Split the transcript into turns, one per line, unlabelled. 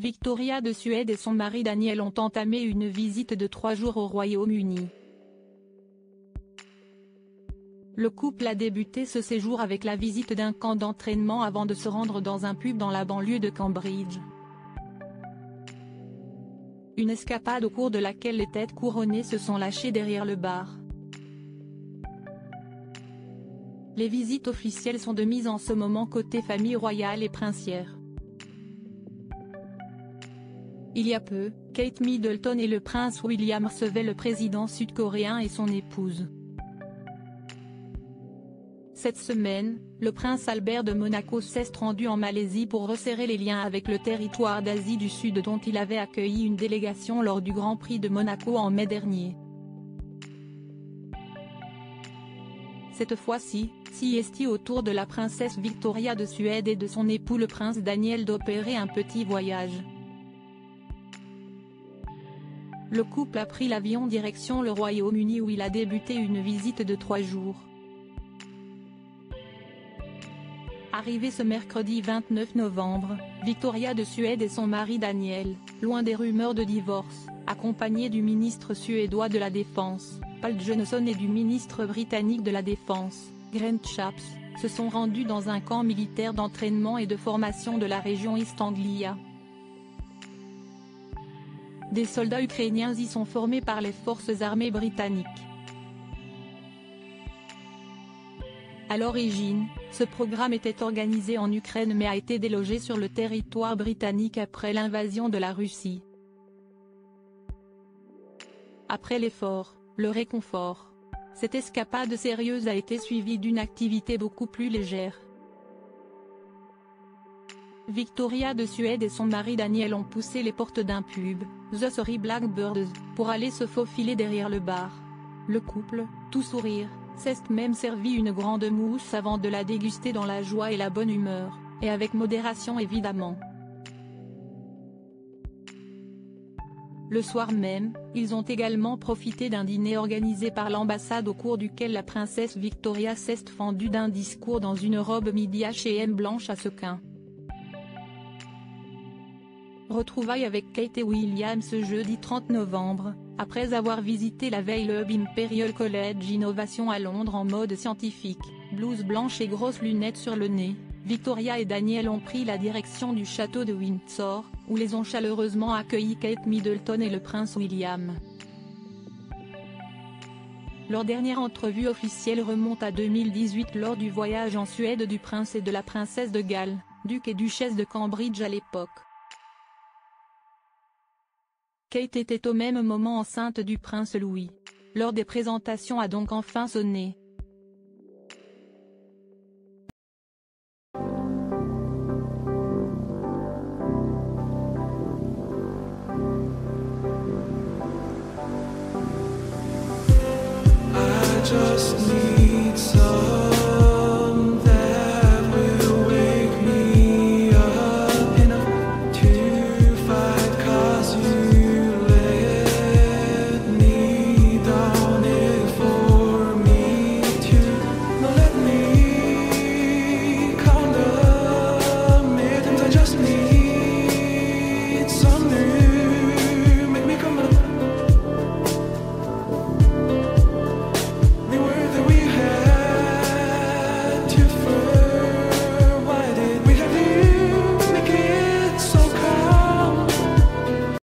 Victoria de Suède et son mari Daniel ont entamé une visite de 3 jours au Royaume-Uni. Le couple a débuté ce séjour avec la visite d'un camp d'entraînement avant de se rendre dans un pub dans la banlieue de Cambridge. Une escapade au cours de laquelle les têtes couronnées se sont lâchées derrière le bar. Les visites officielles sont de mise en ce moment côté famille royale et princière. Il y a peu, Kate Middleton et le prince William recevaient le président sud-coréen et son épouse. Cette semaine, le prince Albert de Monaco s'est rendu en Malaisie pour resserrer les liens avec le territoire d'Asie du Sud dont il avait accueilli une délégation lors du Grand Prix de Monaco en mai dernier. Cette fois-ci, c'est au tour de la princesse Victoria de Suède et de son époux le prince Daniel d'opérer un petit voyage. Le couple a pris l'avion direction le Royaume-Uni où il a débuté une visite de 3 jours. Arrivé ce mercredi 29 novembre, Victoria de Suède et son mari Daniel, loin des rumeurs de divorce, accompagnés du ministre suédois de la Défense, Paul Johnson et du ministre britannique de la Défense, Grant Shapps, se sont rendus dans un camp militaire d'entraînement et de formation de la région East Anglia. Des soldats ukrainiens y sont formés par les forces armées britanniques. À l'origine, ce programme était organisé en Ukraine mais a été délogé sur le territoire britannique après l'invasion de la Russie. Après l'effort, le réconfort. Cette escapade sérieuse a été suivie d'une activité beaucoup plus légère. Victoria de Suède et son mari Daniel ont poussé les portes d'un pub, The Sorry Blackbirds, pour aller se faufiler derrière le bar. Le couple, tout sourire, s'est même servi une grande mousse avant de la déguster dans la joie et la bonne humeur, et avec modération évidemment. Le soir même, ils ont également profité d'un dîner organisé par l'ambassade au cours duquel la princesse Victoria s'est fendue d'un discours dans une robe midi H&M blanche à sequins. Retrouvailles avec Kate et William ce jeudi 30 novembre, après avoir visité la veille le Hub Imperial College Innovation à Londres en mode scientifique, blouse blanche et grosses lunettes sur le nez. Victoria et Daniel ont pris la direction du château de Windsor, où les ont chaleureusement accueillis Kate Middleton et le prince William. Leur dernière entrevue officielle remonte à 2018 lors du voyage en Suède du prince et de la princesse de Galles, duc et duchesse de Cambridge à l'époque. Kate était au même moment enceinte du prince Louis. L'heure des présentations a donc enfin sonné.
Just need